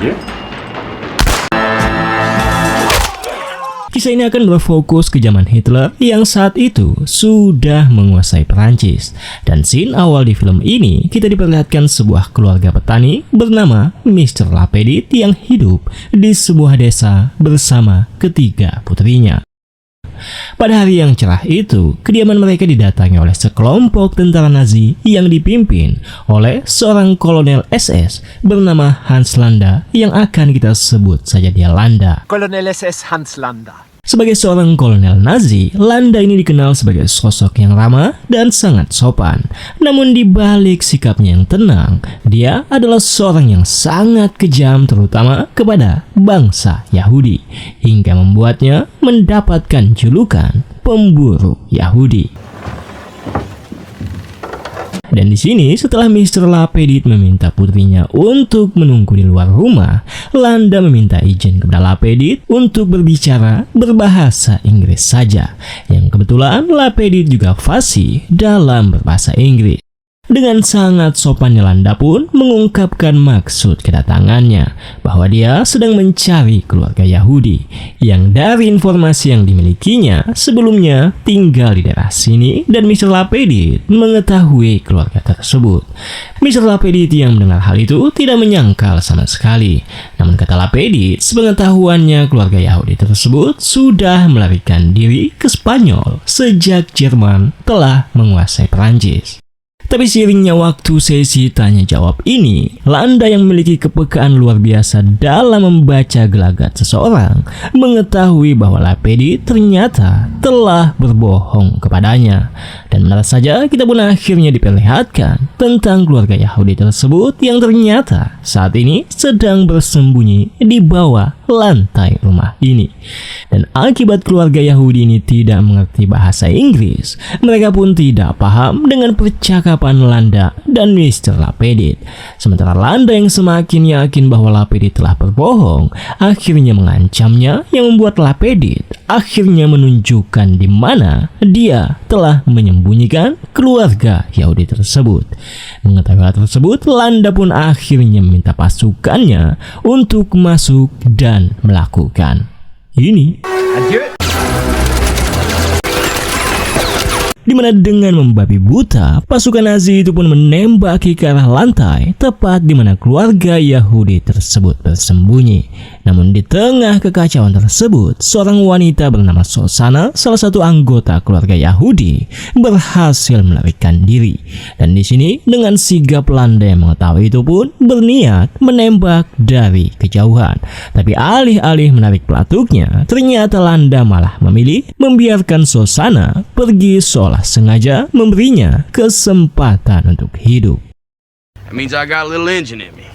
hier. Kisah ini akan berfokus ke zaman Hitler yang saat itu sudah menguasai Perancis. Dan scene awal di film ini kita diperlihatkan sebuah keluarga petani bernama Mr. Lapedit yang hidup di sebuah desa bersama ketiga putrinya. Pada hari yang cerah itu, kediaman mereka didatangi oleh sekelompok tentara Nazi yang dipimpin oleh seorang kolonel SS bernama Hans Landa yang akan kita sebut saja dia Landa. Kolonel SS Hans Landa. Sebagai seorang kolonel Nazi, Landa ini dikenal sebagai sosok yang ramah dan sangat sopan. Namun di balik sikapnya yang tenang, dia adalah seorang yang sangat kejam terutama kepada bangsa Yahudi, hingga membuatnya mendapatkan julukan pemburu Yahudi. Dan di sini setelah Mr. Lapedit meminta putrinya untuk menunggu di luar rumah, Landa meminta izin kepada Lapedit untuk berbicara berbahasa Inggris saja. Yang kebetulan Lapedit juga fasih dalam berbahasa Inggris. Dengan sangat sopannya Landa pun mengungkapkan maksud kedatangannya, bahwa dia sedang mencari keluarga Yahudi yang dari informasi yang dimilikinya sebelumnya tinggal di daerah sini, dan Mr. Lapedit mengetahui keluarga tersebut. Mr. Lapedit yang mendengar hal itu tidak menyangkal sama sekali. Namun kata Lapedit, sepengetahuannya keluarga Yahudi tersebut sudah melarikan diri ke Spanyol sejak Jerman telah menguasai Perancis. Tapi seiringnya waktu sesi tanya jawab ini, Landa yang memiliki kepekaan luar biasa dalam membaca gelagat seseorang mengetahui bahwa Lapedit ternyata telah berbohong kepadanya. Dan benar saja kita pun akhirnya diperlihatkan tentang keluarga Yahudi tersebut yang ternyata saat ini sedang bersembunyi di bawah lantai rumah ini. Dan akibat keluarga Yahudi ini tidak mengerti bahasa Inggris, mereka pun tidak paham dengan percakapan Landa dan Mr. Lapedit. Sementara Landa yang semakin yakin bahwa Lapedit telah berbohong, akhirnya mengancamnya, yang membuat Lapedit akhirnya menunjukkan di mana dia telah menyembunyikan keluarga Yahudi tersebut. Mengetahui hal tersebut, Landa pun akhirnya meminta pasukannya untuk masuk dan melakukan ini. Di mana dengan membabi buta, pasukan Nazi itu pun menembaki ke arah lantai tepat di mana keluarga Yahudi tersebut bersembunyi. Namun di tengah kekacauan tersebut, seorang wanita bernama Sosana, salah satu anggota keluarga Yahudi, berhasil melarikan diri. Dan di sini dengan sigap Landa yang mengetahui itu pun berniat menembak dari kejauhan. Tapi alih-alih menarik pelatuknya, ternyata Landa malah memilih membiarkan Sosana pergi seolah sengaja memberinya kesempatan untuk hidup. That means I got a little engine in me.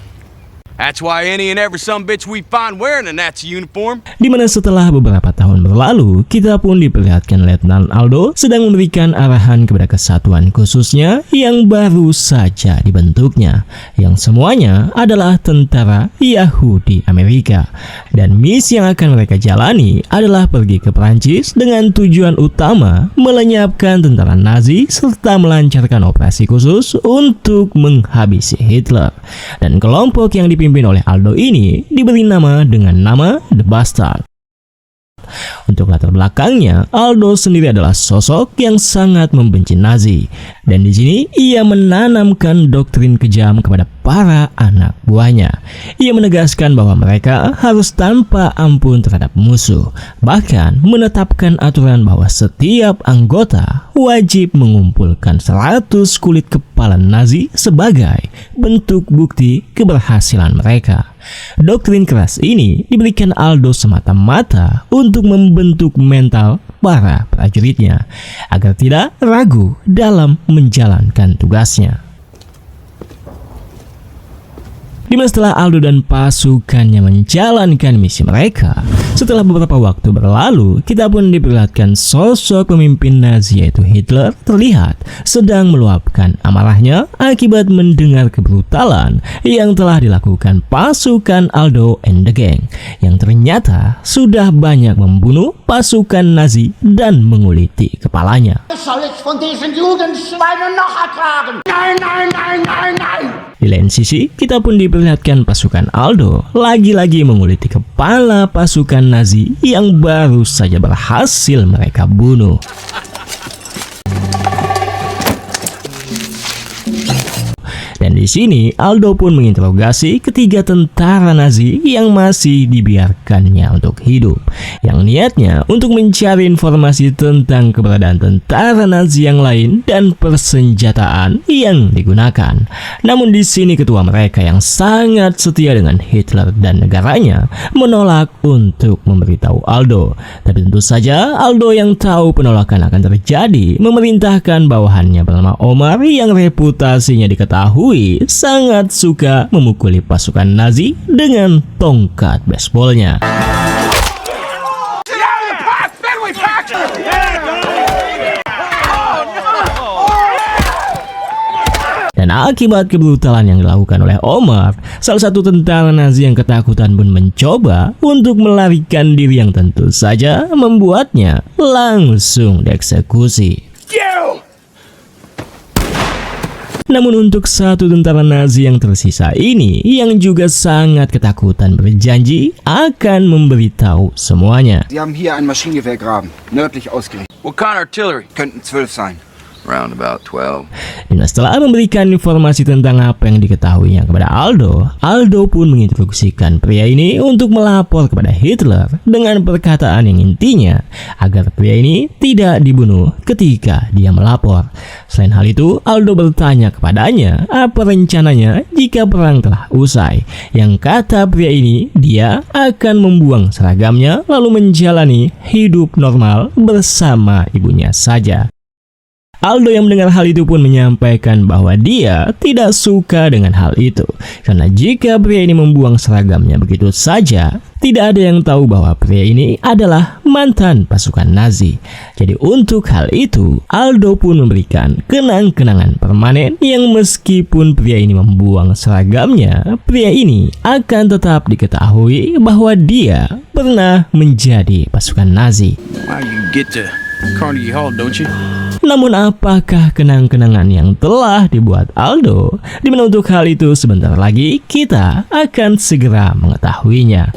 That's why any and every some bitch we find wearing a Nazi uniform. Dimana setelah beberapa tahun berlalu, kita pun diperlihatkan Letnan Aldo sedang memberikan arahan kepada kesatuan khususnya yang baru saja dibentuknya, yang semuanya adalah tentara Yahudi Amerika. Dan misi yang akan mereka jalani adalah pergi ke Perancis dengan tujuan utama melenyapkan tentara Nazi serta melancarkan operasi khusus untuk menghabisi Hitler. Dan kelompok yang dipimpin oleh Aldo ini diberi nama dengan nama The Bastard. Untuk latar belakangnya, Aldo sendiri adalah sosok yang sangat membenci Nazi, dan di sini ia menanamkan doktrin kejam kepada para anak buahnya. Ia menegaskan bahwa mereka harus tanpa ampun terhadap musuh, bahkan menetapkan aturan bahwa setiap anggota wajib mengumpulkan 100 kulit kepala Nazi sebagai bentuk bukti keberhasilan mereka. Doktrin keras ini diberikan Aldo semata-mata untuk membentuk mental para prajuritnya agar tidak ragu dalam menjalankan tugasnya. Dimana setelah Aldo dan pasukannya menjalankan misi mereka, setelah beberapa waktu berlalu, kita pun diperlihatkan sosok pemimpin Nazi yaitu Hitler terlihat sedang meluapkan amarahnya akibat mendengar kebrutalan yang telah dilakukan pasukan Aldo and the Gang, yang ternyata sudah banyak membunuh pasukan Nazi dan menguliti kepalanya. Soll es von diesen Jugendschweinen noch ertragen? Nein, nein, nein, nein, nein! Di lain sisi, kita pun diperlihatkan pasukan Aldo lagi-lagi menguliti kepala pasukan Nazi yang baru saja berhasil mereka bunuh. Dan di sini Aldo pun menginterogasi ketiga tentara Nazi yang masih dibiarkannya untuk hidup, yang niatnya untuk mencari informasi tentang keberadaan tentara Nazi yang lain dan persenjataan yang digunakan. Namun di sini ketua mereka yang sangat setia dengan Hitler dan negaranya menolak untuk memberitahu Aldo. Tapi tentu saja Aldo yang tahu penolakan akan terjadi memerintahkan bawahannya bernama Omar yang reputasinya diketahui sangat suka memukuli pasukan Nazi dengan tongkat baseballnya. Dan akibat kebrutalan yang dilakukan oleh Omar, salah satu tentara Nazi yang ketakutan pun mencoba untuk melarikan diri yang tentu saja membuatnya langsung dieksekusi. Namun untuk satu tentara Nazi yang tersisa ini, yang juga sangat ketakutan, berjanji akan memberitahu semuanya. Sie haben hier ein Maschinengewehrgraben, nördlich ausgerichtet. What kind of artillery? Könnten 12 sein. Round about 12. Dan setelah memberikan informasi tentang apa yang diketahuinya kepada Aldo, Aldo pun menginstruksikan pria ini untuk melapor kepada Hitler dengan perkataan yang intinya agar pria ini tidak dibunuh ketika dia melapor. Selain hal itu, Aldo bertanya kepadanya apa rencananya jika perang telah usai. Yang kata pria ini, dia akan membuang seragamnya lalu menjalani hidup normal bersama ibunya saja. Aldo yang mendengar hal itu pun menyampaikan bahwa dia tidak suka dengan hal itu, karena jika pria ini membuang seragamnya begitu saja, tidak ada yang tahu bahwa pria ini adalah mantan pasukan Nazi. Jadi untuk hal itu, Aldo pun memberikan kenang-kenangan permanen yang meskipun pria ini membuang seragamnya, pria ini akan tetap diketahui bahwa dia pernah menjadi pasukan Nazi. Wow, you get to Carnegie Hall, don't you? Namun apakah kenang-kenangan yang telah dibuat Aldo? Di mana untuk hal itu sebentar lagi kita akan segera mengetahuinya.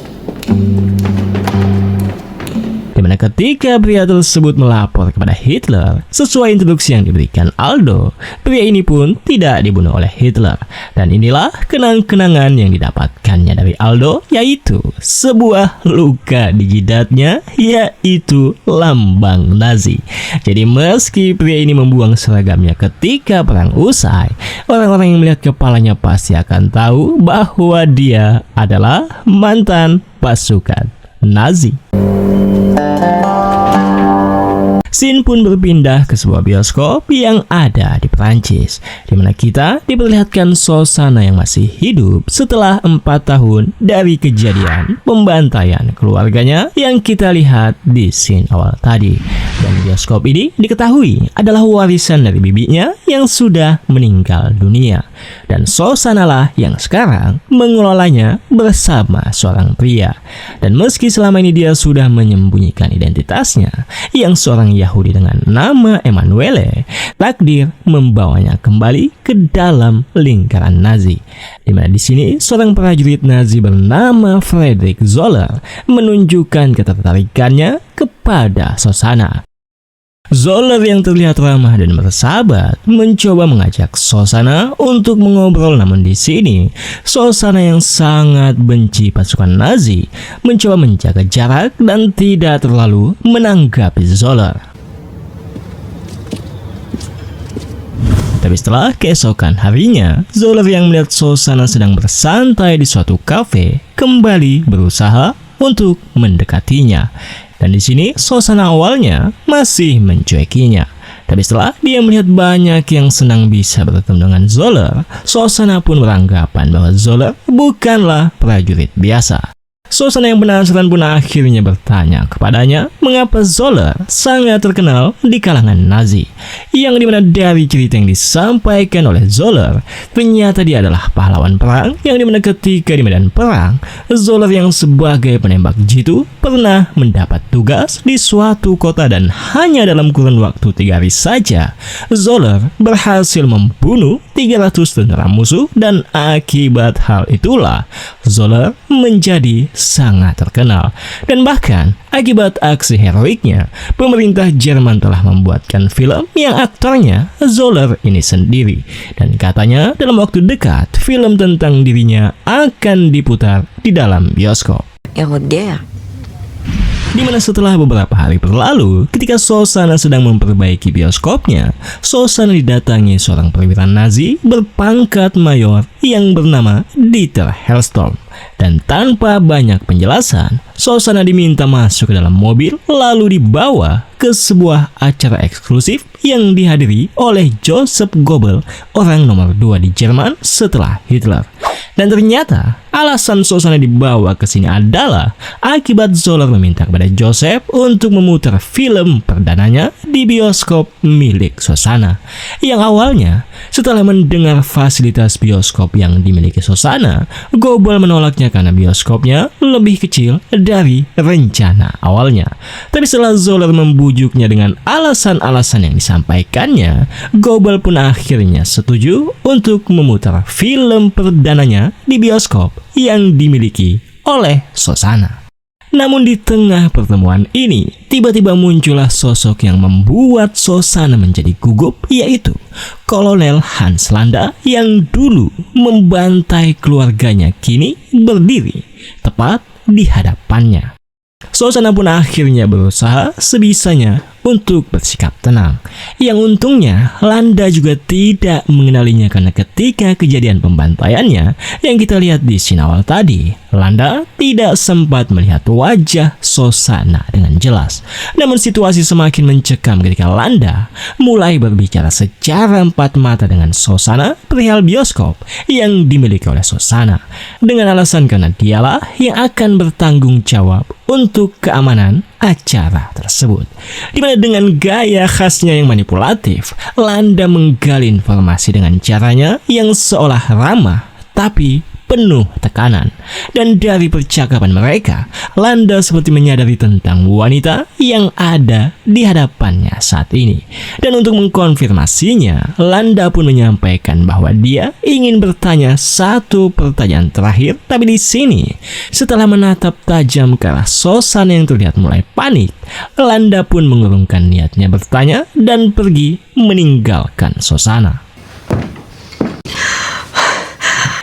Dimana ketika pria tersebut melapor kepada Hitler, sesuai instruksi yang diberikan Aldo, pria ini pun tidak dibunuh oleh Hitler. Dan inilah kenang-kenangan yang didapatkannya dari Aldo, yaitu sebuah luka di jidatnya, yaitu lambang Nazi. Jadi meski pria ini membuang seragamnya ketika perang usai, orang-orang yang melihat kepalanya pasti akan tahu bahwa dia adalah mantan pasukan Nazi. Scene pun berpindah ke sebuah bioskop yang ada di Perancis, di mana kita diperlihatkan suasana yang masih hidup setelah 4 tahun dari kejadian pembantaian keluarganya yang kita lihat di scene awal tadi. Dan bioskop ini diketahui adalah warisan dari bibinya yang sudah meninggal dunia. Dan suasanalah yang sekarang mengelolanya bersama seorang pria. Dan meski selama ini dia sudah menyembunyikan identitasnya, yang seorang Yahudi dengan nama Emanuele, takdir membawanya kembali ke dalam lingkaran Nazi. Di mana di sini seorang prajurit Nazi bernama Friedrich Zoller menunjukkan ketertarikannya kepada Shosanna. Zoller yang terlihat ramah dan bersahabat mencoba mengajak Shosanna untuk mengobrol, namun di sini Shosanna yang sangat benci pasukan Nazi mencoba menjaga jarak dan tidak terlalu menanggapi Zoller. Tapi setelah keesokan harinya, Zoller yang melihat Shosanna sedang bersantai di suatu kafe kembali berusaha untuk mendekatinya. Dan di sini Shosanna awalnya masih mencuekinya. Tapi setelah dia melihat banyak yang senang bisa bertemu dengan Zoller, Shosanna pun beranggapan bahwa Zoller bukanlah prajurit biasa. Shosanna yang penasaran pun akhirnya bertanya kepadanya mengapa Zoller sangat terkenal di kalangan Nazi. Yang dimana dari cerita yang disampaikan oleh Zoller, ternyata dia adalah pahlawan perang yang dimana ketika di medan perang, Zoller yang sebagai penembak jitu pernah mendapat tugas di suatu kota dan hanya dalam kurun waktu 3 hari saja, Zoller berhasil membunuh 300 tentara musuh, dan akibat hal itulah Zoller menjadi sangat terkenal. Dan bahkan akibat aksi heroiknya, pemerintah Jerman telah membuatkan film yang aktornya Zoller ini sendiri. Dan katanya dalam waktu dekat film tentang dirinya akan diputar di dalam bioskop. Di mana setelah beberapa hari berlalu, ketika Shosanna sedang memperbaiki bioskopnya, Shosanna didatangi seorang perwira Nazi berpangkat mayor yang bernama Dieter Hellstorm. Dan tanpa banyak penjelasan, Shosanna diminta masuk ke dalam mobil lalu dibawa ke sebuah acara eksklusif yang dihadiri oleh Joseph Goebbels, orang nomor 2 di Jerman setelah Hitler. Dan ternyata alasan Shosanna dibawa ke sini adalah akibat Zoller meminta kepada Joseph untuk memutar film perdananya di bioskop milik Shosanna. Yang awalnya, setelah mendengar fasilitas bioskop yang dimiliki Shosanna, Goebbels menolaknya karena bioskopnya lebih kecil dari rencana awalnya. Tapi setelah Zoller membujuknya dengan alasan-alasan yang disampaikannya, Goebbels pun akhirnya setuju untuk memutar film perdananya di bioskop yang dimiliki oleh Shosanna. Namun di tengah pertemuan ini, tiba-tiba muncullah sosok yang membuat Shosanna menjadi gugup, yaitu Kolonel Hans Landa yang dulu membantai keluarganya kini berdiri tepat di hadapannya. Shosanna pun akhirnya berusaha sebisanya untuk bersikap tenang. Yang untungnya, Landa juga tidak mengenalinya karena ketika kejadian pembantaiannya yang kita lihat di scene awal tadi, Landa tidak sempat melihat wajah Shosanna dengan jelas. Namun situasi semakin mencekam ketika Landa mulai berbicara secara empat mata dengan Shosanna perihal bioskop yang dimiliki oleh Shosanna, dengan alasan karena dialah yang akan bertanggung jawab untuk keamanan acara tersebut. Dimana dengan gaya khasnya yang manipulatif, Landa menggali informasi dengan caranya yang seolah ramah tapi penuh tekanan. Dan dari percakapan mereka, Landa seperti menyadari tentang wanita yang ada di hadapannya saat ini. Dan untuk mengkonfirmasinya, Landa pun menyampaikan bahwa dia ingin bertanya satu pertanyaan terakhir. Tapi di sini, setelah menatap tajam ke arah Shosanna yang terlihat mulai panik, Landa pun mengurungkan niatnya bertanya dan pergi meninggalkan Shosanna.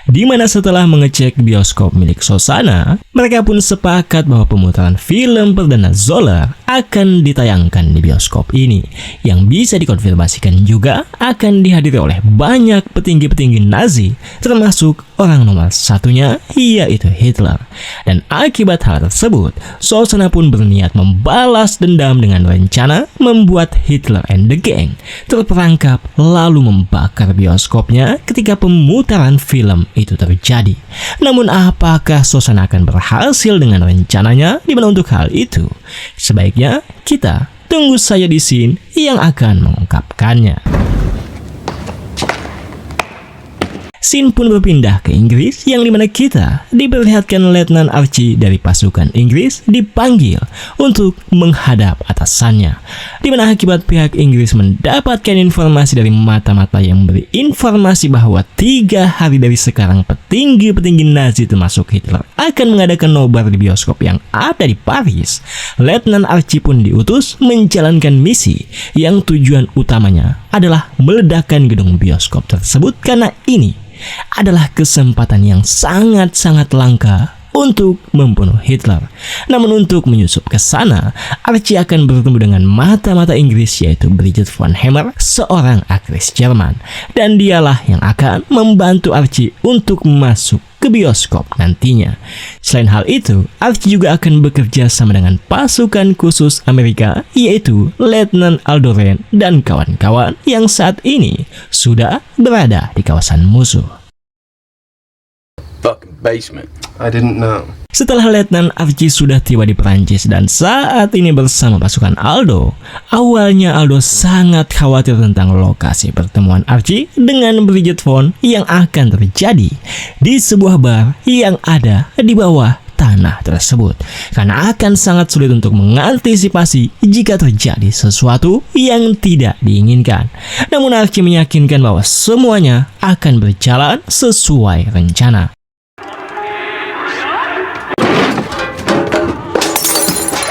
Di mana setelah mengecek bioskop milik Shosanna, mereka pun sepakat bahwa pemutaran film perdana Zoller akan ditayangkan di bioskop ini, yang bisa dikonfirmasikan juga akan dihadiri oleh banyak petinggi-petinggi Nazi, termasuk orang nomor satunya yaitu Hitler. Dan akibat hal tersebut, Shosanna pun berniat membalas dendam dengan rencana membuat Hitler and the Gang terperangkap lalu membakar bioskopnya ketika pemutaran film itu terjadi. Namun apakah Shosanna akan berhasil dengan rencananya? Di mana untuk hal itu, sebaiknya kita tunggu saja di scene yang akan mengungkapkannya. Scene pun berpindah ke Inggris, yang dimana kita diperlihatkan Letnan Archie dari pasukan Inggris dipanggil untuk menghadap atasannya. Dimana akibat pihak Inggris mendapatkan informasi dari mata-mata yang memberi informasi bahwa 3 hari dari sekarang petinggi-petinggi Nazi termasuk Hitler akan mengadakan nobar di bioskop yang ada di Paris, Letnan Archie pun diutus menjalankan misi yang tujuan utamanya adalah meledakkan gedung bioskop tersebut, karena ini adalah kesempatan yang sangat-sangat langka untuk membunuh Hitler. Namun untuk menyusup ke sana, Archie akan bertemu dengan mata-mata Inggris yaitu Bridget von Hammer, seorang aktris Jerman. Dan dialah yang akan membantu Archie untuk masuk ke bioskop nantinya. Selain hal itu, Archie juga akan bekerja sama dengan pasukan khusus Amerika yaitu Letnan Aldo Ren dan kawan-kawan yang saat ini sudah berada di kawasan musuh. Fucking basement. I didn't know. Setelah Letnan Archie sudah tiba di Perancis dan saat ini bersama pasukan Aldo, awalnya Aldo sangat khawatir tentang lokasi pertemuan Archie dengan Bridget von yang akan terjadi di sebuah bar yang ada di bawah tanah tanah tersebut, karena akan sangat sulit untuk mengantisipasi jika terjadi sesuatu yang tidak diinginkan. Namun Archie meyakinkan bahwa semuanya akan berjalan sesuai rencana.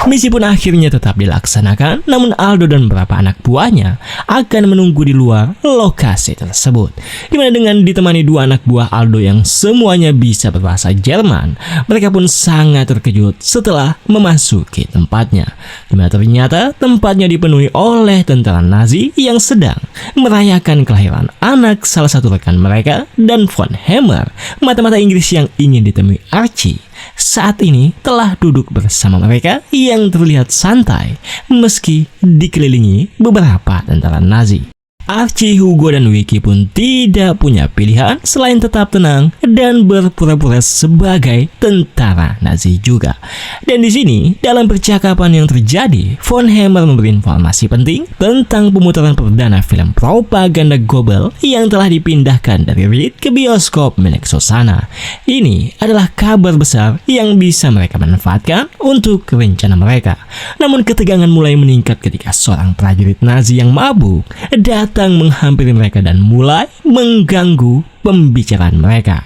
Misi pun akhirnya tetap dilaksanakan, namun Aldo dan beberapa anak buahnya akan menunggu di luar lokasi tersebut. Dimana dengan ditemani dua anak buah Aldo yang semuanya bisa berbahasa Jerman, mereka pun sangat terkejut setelah memasuki tempatnya. Dimana ternyata tempatnya dipenuhi oleh tentara Nazi yang sedang merayakan kelahiran anak salah satu rekan mereka, dan Von Hammer, mata-mata Inggris yang ingin ditemui Archie, saat ini telah duduk bersama mereka yang terlihat santai meski dikelilingi beberapa tentara Nazi. Archie, Hugo, dan Vicky pun tidak punya pilihan selain tetap tenang dan berpura-pura sebagai tentara Nazi juga. Dan di sini, dalam percakapan yang terjadi, Von Hammer memberi informasi penting tentang pemutaran perdana film propaganda Goebbels yang telah dipindahkan dari Reed ke bioskop milik Sosana. Ini adalah kabar besar yang bisa mereka manfaatkan untuk rencana mereka. Namun ketegangan mulai meningkat ketika seorang prajurit Nazi yang mabuk datang menghampiri mereka dan mulai mengganggu pembicaraan mereka.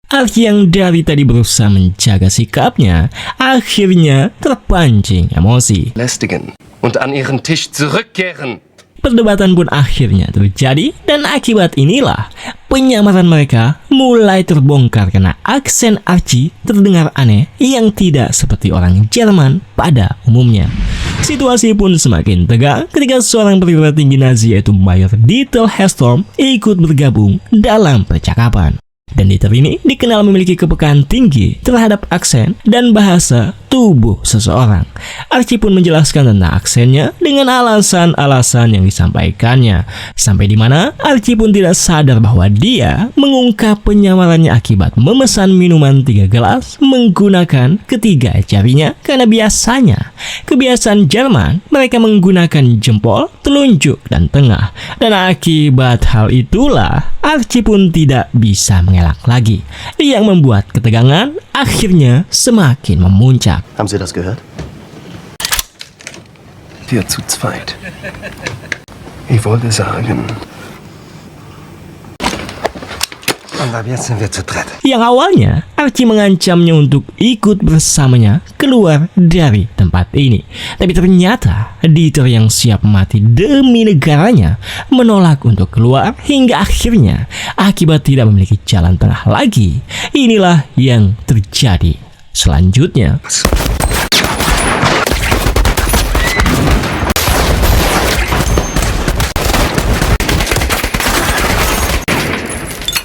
Archie yang dari tadi berusaha menjaga sikapnya akhirnya terpancing emosi. Lästigen und an ihren Tisch zurückkehren. Perdebatan pun akhirnya terjadi, dan akibat inilah penyamaran mereka mulai terbongkar karena aksen Archie terdengar aneh yang tidak seperti orang Jerman pada umumnya. Situasi pun semakin tegang ketika seorang perwira tinggi Nazi yaitu Mayor Dieter Hestorm ikut bergabung dalam percakapan. Dan Dieter ini dikenal memiliki kepekaan tinggi terhadap aksen dan bahasa tubuh seseorang. Archie pun menjelaskan tentang aksennya dengan alasan-alasan yang disampaikannya, sampai di mana Archie pun tidak sadar bahwa dia mengungkap penyamarannya akibat memesan minuman 3 gelas menggunakan ketiga jarinya, karena biasanya kebiasaan Jerman mereka menggunakan jempol, telunjuk, dan tengah. Dan akibat hal itulah Archie pun tidak bisa mengelak lagi, yang membuat ketegangan akhirnya semakin memuncak. Haben Sie das gehört? Wir zu zweit. Ich wollte sagen. Und ab jetzt sind wir zu dritt. Yang awalnya Archie mengancamnya untuk ikut bersamanya keluar dari tempat ini, tapi ternyata Dieter yang siap mati demi negaranya menolak untuk keluar hingga akhirnya akibat tidak memiliki jalan tengah lagi. Inilah yang terjadi selanjutnya.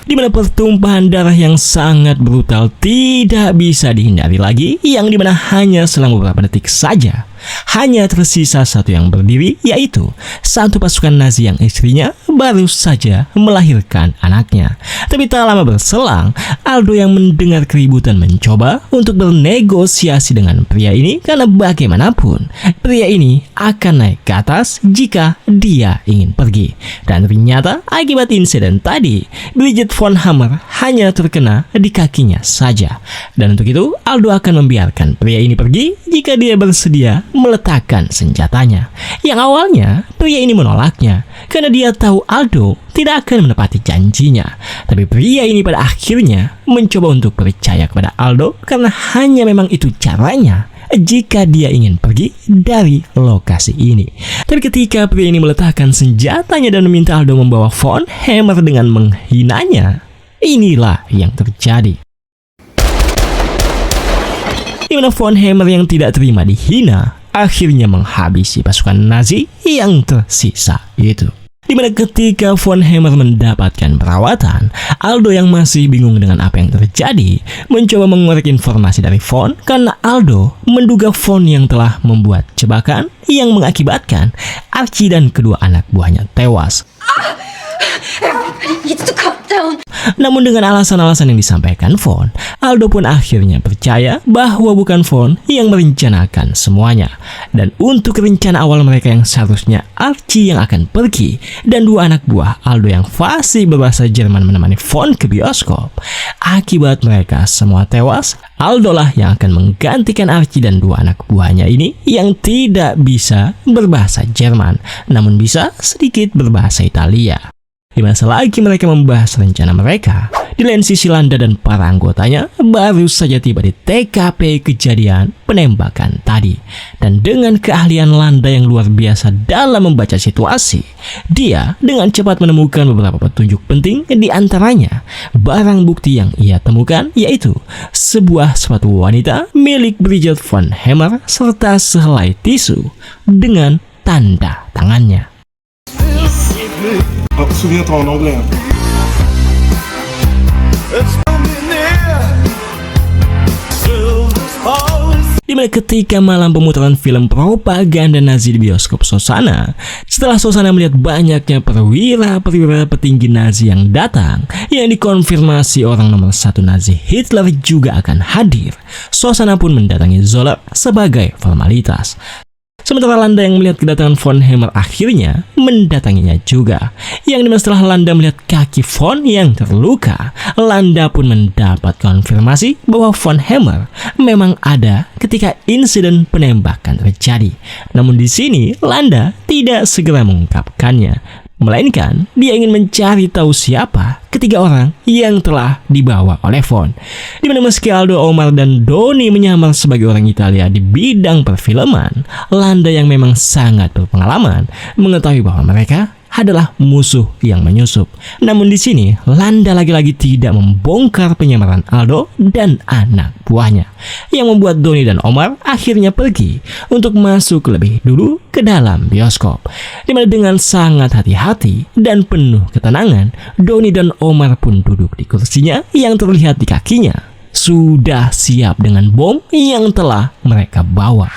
Di mana pertumpahan darah yang sangat brutal tidak bisa dihindari lagi, yang dimana hanya selang beberapa detik saja hanya tersisa satu yang berdiri, yaitu satu pasukan Nazi yang istrinya baru saja melahirkan anaknya. Tapi tak lama berselang, Aldo yang mendengar keributan mencoba untuk bernegosiasi dengan pria ini, karena bagaimanapun pria ini akan naik ke atas jika dia ingin pergi. Dan ternyata akibat insiden tadi, Bridget Von Hammer hanya terkena di kakinya saja. Dan untuk itu Aldo akan membiarkan pria ini pergi jika dia bersedia meletakkan senjatanya. Yang awalnya pria ini menolaknya karena dia tahu Aldo tidak akan menepati janjinya. Tapi pria ini pada akhirnya mencoba untuk percaya kepada Aldo karena hanya memang itu caranya jika dia ingin pergi dari lokasi ini. Tapi ketika pria ini meletakkan senjatanya dan meminta Aldo membawa Von Hammer dengan menghinanya, inilah yang terjadi. Di mana Von Hammer yang tidak terima dihina akhirnya menghabisi pasukan Nazi yang tersisa itu. Di mana ketika Von Hammer mendapatkan perawatan, Aldo yang masih bingung dengan apa yang terjadi mencoba mengorek informasi dari Von, karena Aldo menduga Von yang telah membuat jebakan yang mengakibatkan Archie dan kedua anak buahnya tewas. Everybody needs to calm down. Namun dengan alasan-alasan yang disampaikan Vaughn, Aldo pun akhirnya percaya bahwa bukan Vaughn yang merencanakan semuanya. Dan untuk rencana awal mereka yang seharusnya Archie yang akan pergi dan dua anak buah Aldo yang fasih berbahasa Jerman menemani Vaughn ke bioskop, akibat mereka semua tewas, Aldo lah yang akan menggantikan Archie dan dua anak buahnya ini yang tidak bisa berbahasa Jerman, namun bisa sedikit berbahasa Italia. Di masa lagi mereka membahas rencana mereka, di lain sisi Landa dan para anggotanya baru saja tiba di TKP kejadian penembakan tadi. Dan dengan keahlian Landa yang luar biasa dalam membaca situasi, dia dengan cepat menemukan beberapa petunjuk penting, di antaranya barang bukti yang ia temukan yaitu sebuah sepatu wanita milik Bridget von Hammer serta sehelai tisu dengan tanda tangannya. Oh, souviens-toi en anglais. Dimana ketika malam pemutaran film propaganda Nazi di bioskop Sosana, setelah Sosana melihat banyaknya perwira petinggi Nazi yang datang, yang dikonfirmasi orang nomor 1 Nazi Hitler juga akan hadir, Sosana pun mendatangi Zoller sebagai formalitas. Sementara Landa yang melihat kedatangan von Hammer akhirnya mendatanginya juga. Yang dimana setelah Landa melihat kaki von yang terluka, Landa pun mendapat konfirmasi bahwa von Hammer memang ada ketika insiden penembakan terjadi. Namun di sini Landa tidak segera mengungkapkannya, melainkan dia ingin mencari tahu siapa ketiga orang yang telah dibawa oleh Vaughn. Dimana meski Aldo, Omar, dan Donnie menyamar sebagai orang Italia di bidang perfilman, Landa yang memang sangat berpengalaman mengetahui bahwa mereka adalah musuh yang menyusup. Namun di sini Landa lagi-lagi tidak membongkar penyamaran Aldo dan anak buahnya, yang membuat Donnie dan Omar akhirnya pergi untuk masuk lebih dulu ke dalam bioskop. Dimana dengan sangat hati-hati dan penuh ketenangan, Donnie dan Omar pun duduk di kursinya yang terlihat di kakinya sudah siap dengan bom yang telah mereka bawa.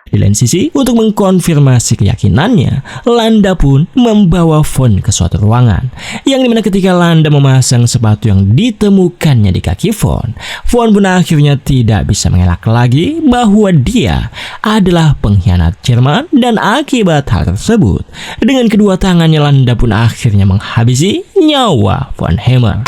Di lain sisi, untuk mengkonfirmasi keyakinannya, Landa pun membawa Vaughn ke suatu ruangan, yang dimana ketika Landa memasang sepatu yang ditemukannya di kaki Vaughn pun akhirnya tidak bisa mengelak lagi bahwa dia adalah pengkhianat Jerman. Dan akibat hal tersebut, dengan kedua tangannya Landa pun akhirnya menghabisi nyawa von Hammer.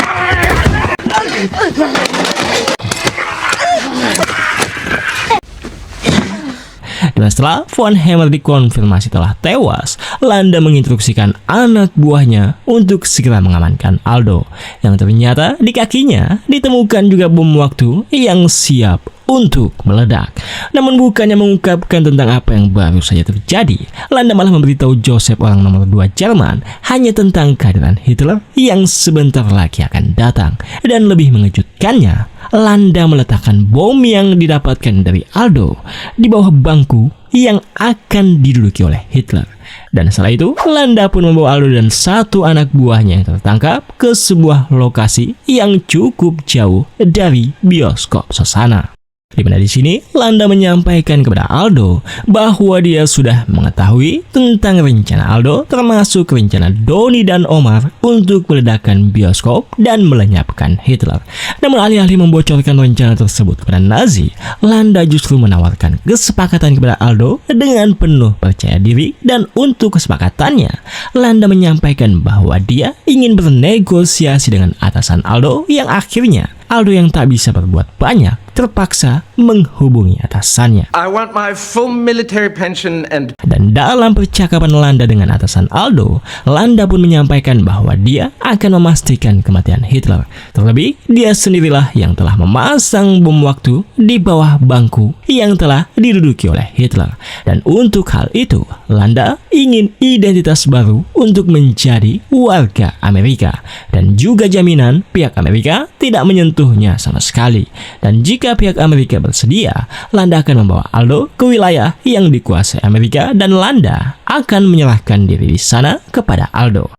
Dan setelah von Hammer dikonfirmasi telah tewas, Landa menginstruksikan anak buahnya untuk segera mengamankan Aldo, yang ternyata di kakinya ditemukan juga bom waktu yang siap untuk meledak. Namun bukannya mengungkapkan tentang apa yang baru saja terjadi, Landa malah memberitahu Joseph, orang nomor 2 Jerman, hanya tentang kehadiran Hitler yang sebentar lagi akan datang. Dan lebih mengejutkannya, Landa meletakkan bom yang didapatkan dari Aldo di bawah bangku yang akan diduduki oleh Hitler. Dan setelah itu, Landa pun membawa Aldo dan satu anak buahnya yang tertangkap ke sebuah lokasi yang cukup jauh dari bioskop Sosana. Di mana di sini Landa menyampaikan kepada Aldo bahwa dia sudah mengetahui tentang rencana Aldo, termasuk rencana Donnie dan Omar untuk meledakkan bioskop dan melenyapkan Hitler. Namun alih-alih membocorkan rencana tersebut kepada Nazi, Landa justru menawarkan kesepakatan kepada Aldo dengan penuh percaya diri. Dan untuk kesepakatannya, Landa menyampaikan bahwa dia ingin bernegosiasi dengan atasan Aldo, yang akhirnya Aldo yang tak bisa berbuat banyak terpaksa menghubungi atasannya. I want my full military pension and... Dan dalam percakapan Landa dengan atasan Aldo, Landa pun menyampaikan bahwa dia akan memastikan kematian Hitler. Terlebih, dia sendirilah yang telah memasang bom waktu di bawah bangku yang telah diduduki oleh Hitler. Dan untuk hal itu, Landa ingin identitas baru untuk menjadi warga Amerika, dan juga jaminan pihak Amerika tidak menyentuhnya sama sekali. Dan jika pihak Amerika bersedia, Landa akan membawa Aldo ke wilayah yang dikuasai Amerika, dan Landa akan menyerahkan diri di sana kepada Aldo.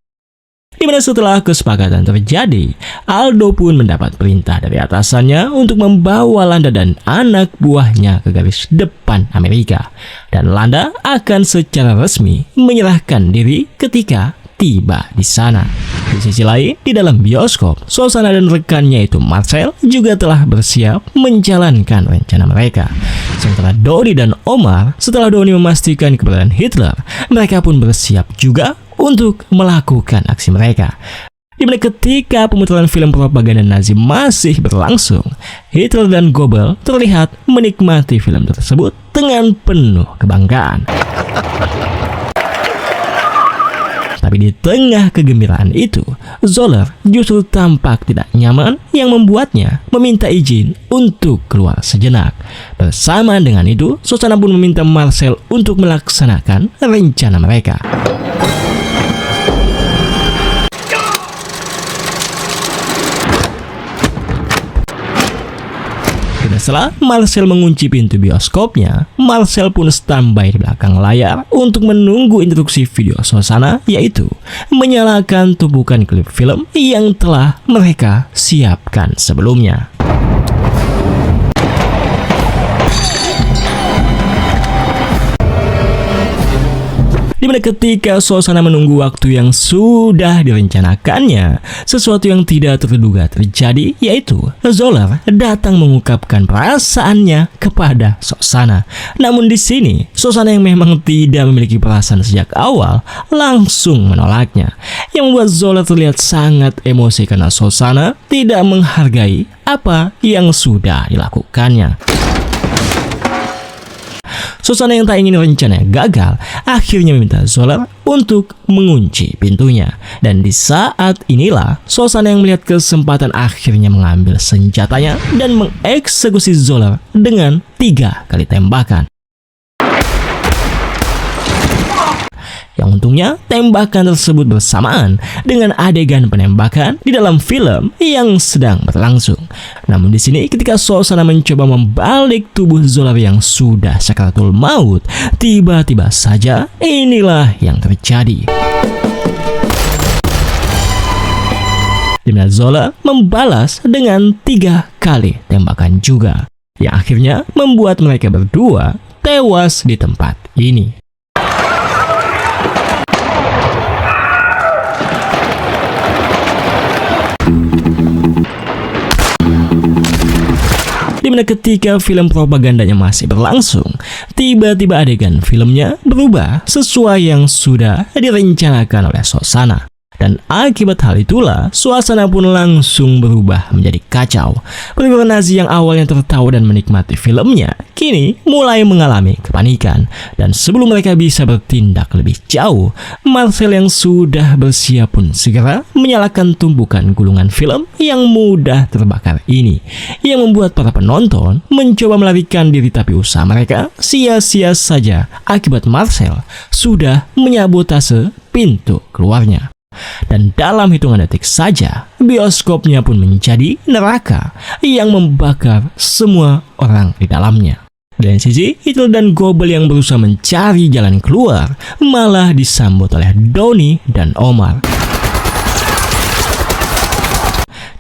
Di mana setelah kesepakatan terjadi, Aldo pun mendapat perintah dari atasannya untuk membawa Landa dan anak buahnya ke garis depan Amerika. Dan Landa akan secara resmi menyerahkan diri ketika tiba di sana. Di sisi lain, di dalam bioskop, Shosanna dan rekannya itu Marcel juga telah bersiap menjalankan rencana mereka. Sementara Donnie dan Omar, setelah Donnie memastikan keberadaan Hitler, mereka pun bersiap juga untuk melakukan aksi mereka. Dimana ketika pemutaran film propaganda Nazi masih berlangsung, Hitler dan Goebbels terlihat menikmati film tersebut dengan penuh kebanggaan. Tapi di tengah kegembiraan itu, Zoller justru tampak tidak nyaman yang membuatnya meminta izin untuk keluar sejenak. Bersamaan dengan itu, Shosanna pun meminta Marcel untuk melaksanakan rencana mereka. Setelah Marcel mengunci pintu bioskopnya, Marcel pun standby di belakang layar untuk menunggu instruksi video Shosanna, yaitu menyalakan tumpukan klip film yang telah mereka siapkan sebelumnya. Dimana ketika Shosanna menunggu waktu yang sudah direncanakannya, sesuatu yang tidak terduga terjadi, yaitu Zoller datang mengungkapkan perasaannya kepada Shosanna. Namun di sini, Shosanna yang memang tidak memiliki perasaan sejak awal langsung menolaknya, yang membuat Zoller terlihat sangat emosi karena Shosanna tidak menghargai apa yang sudah dilakukannya. Shosanna yang tak ingin rencananya gagal, akhirnya meminta Zoller untuk mengunci pintunya. Dan di saat inilah, Shosanna yang melihat kesempatan akhirnya mengambil senjatanya dan mengeksekusi Zoller dengan 3 kali tembakan. Yang untungnya, tembakan tersebut bersamaan dengan adegan penembakan di dalam film yang sedang berlangsung. Namun di sini, ketika Shosanna mencoba membalik tubuh Zoller yang sudah sakaratul maut, tiba-tiba saja inilah yang terjadi. Di mana Zoller membalas dengan 3 kali tembakan juga, yang akhirnya membuat mereka berdua tewas di tempat ini. Dimana ketika film propagandanya masih berlangsung, tiba-tiba adegan filmnya berubah sesuai yang sudah direncanakan oleh Shosanna. Dan akibat hal itulah, suasana pun langsung berubah menjadi kacau. Perwira Nazi yang awalnya tertawa dan menikmati filmnya, kini mulai mengalami kepanikan. Dan sebelum mereka bisa bertindak lebih jauh, Marcel yang sudah bersiap pun segera menyalakan tumpukan gulungan film yang mudah terbakar ini, yang membuat para penonton mencoba melarikan diri, tapi usaha mereka sia-sia saja akibat Marcel sudah menyabotase pintu keluarnya. Dan dalam hitungan detik saja, bioskopnya pun menjadi neraka yang membakar semua orang di dalamnya. Dari sisi, Hitler dan Goebbels yang berusaha mencari jalan keluar malah disambut oleh Donnie dan Omar.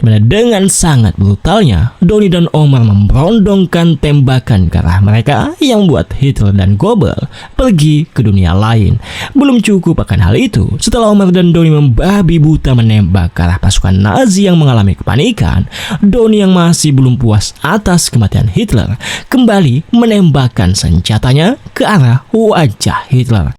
Dimana dengan sangat brutalnya, Donnie dan Omar memberondongkan tembakan ke arah mereka yang membuat Hitler dan Goebbels pergi ke dunia lain. Belum cukup akan hal itu, setelah Omar dan Donnie membabi buta menembak ke arah pasukan Nazi yang mengalami kepanikan, Donnie yang masih belum puas atas kematian Hitler kembali menembakkan senjatanya ke arah wajah Hitler.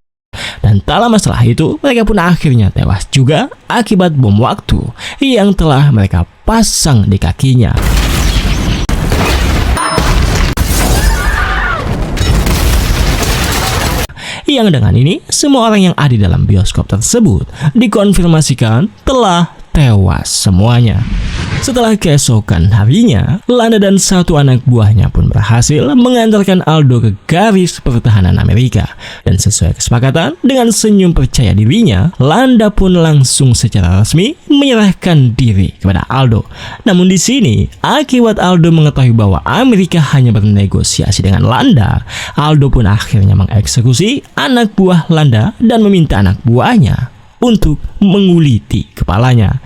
Dan tak lama setelah itu, mereka pun akhirnya tewas juga akibat bom waktu yang telah mereka pasang di kakinya. Yang dengan ini, semua orang yang ada di dalam bioskop tersebut dikonfirmasikan telah tewas semuanya. Setelah keesokan harinya, Landa dan 1 anak buahnya pun berhasil mengantarkan Aldo ke garis pertahanan Amerika. Dan sesuai kesepakatan, dengan senyum percaya dirinya, Landa pun langsung secara resmi menyerahkan diri kepada Aldo. Namun di sini, akibat Aldo mengetahui bahwa Amerika hanya bernegosiasi dengan Landa, Aldo pun akhirnya mengeksekusi anak buah Landa dan meminta anak buahnya untuk menguliti kepalanya.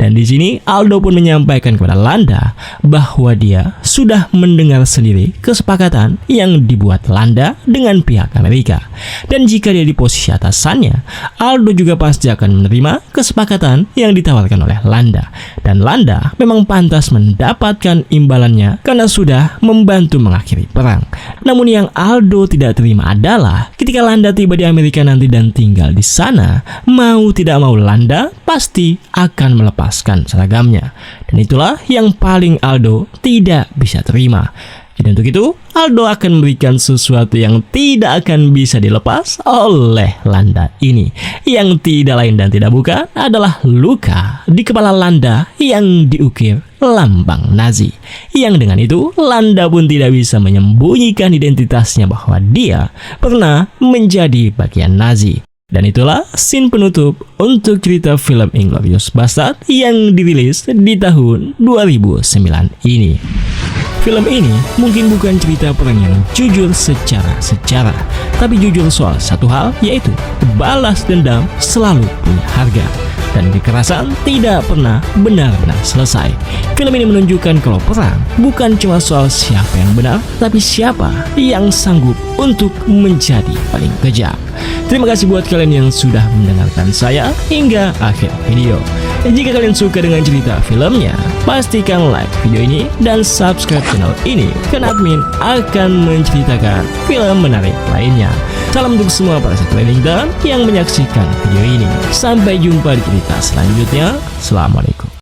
Dan di sini Aldo pun menyampaikan kepada Landa bahwa dia sudah mendengar sendiri kesepakatan yang dibuat Landa dengan pihak Amerika. Dan jika dia di posisi atasannya, Aldo juga pasti akan menerima kesepakatan yang ditawarkan oleh Landa. Dan Landa memang pantas mendapatkan imbalannya karena sudah membantu mengakhiri perang. Namun yang Aldo tidak terima adalah ketika Landa tiba di Amerika nanti dan tinggal di sana, mau tidak mau Landa pasti akan melepaskan seragamnya. Dan itulah yang paling Aldo tidak bisa terima. Jadi untuk itu, Aldo akan memberikan sesuatu yang tidak akan bisa dilepas oleh Landa ini. Yang tidak lain dan tidak bukan adalah luka di kepala Landa yang diukir lambang Nazi. Yang dengan itu, Landa pun tidak bisa menyembunyikan identitasnya bahwa dia pernah menjadi bagian Nazi. Dan itulah scene penutup untuk cerita film Inglourious Basterds yang dirilis di tahun 2009 ini. Film ini mungkin bukan cerita perang yang jujur secara sejarah, tapi jujur soal satu hal, yaitu balas dendam selalu punya harga. Dan kekerasan tidak pernah benar-benar selesai. Film ini menunjukkan kalau perang bukan cuma soal siapa yang benar, tapi siapa yang sanggup untuk menjadi paling kejam. Terima kasih buat kalian yang sudah mendengarkan saya hingga akhir video. Dan jika kalian suka dengan cerita filmnya, pastikan like video ini dan subscribe channel ini, karena admin akan menceritakan film menarik lainnya. Salam untuk semua para Reddington yang menyaksikan video ini. Sampai jumpa di cerita selanjutnya. Assalamualaikum.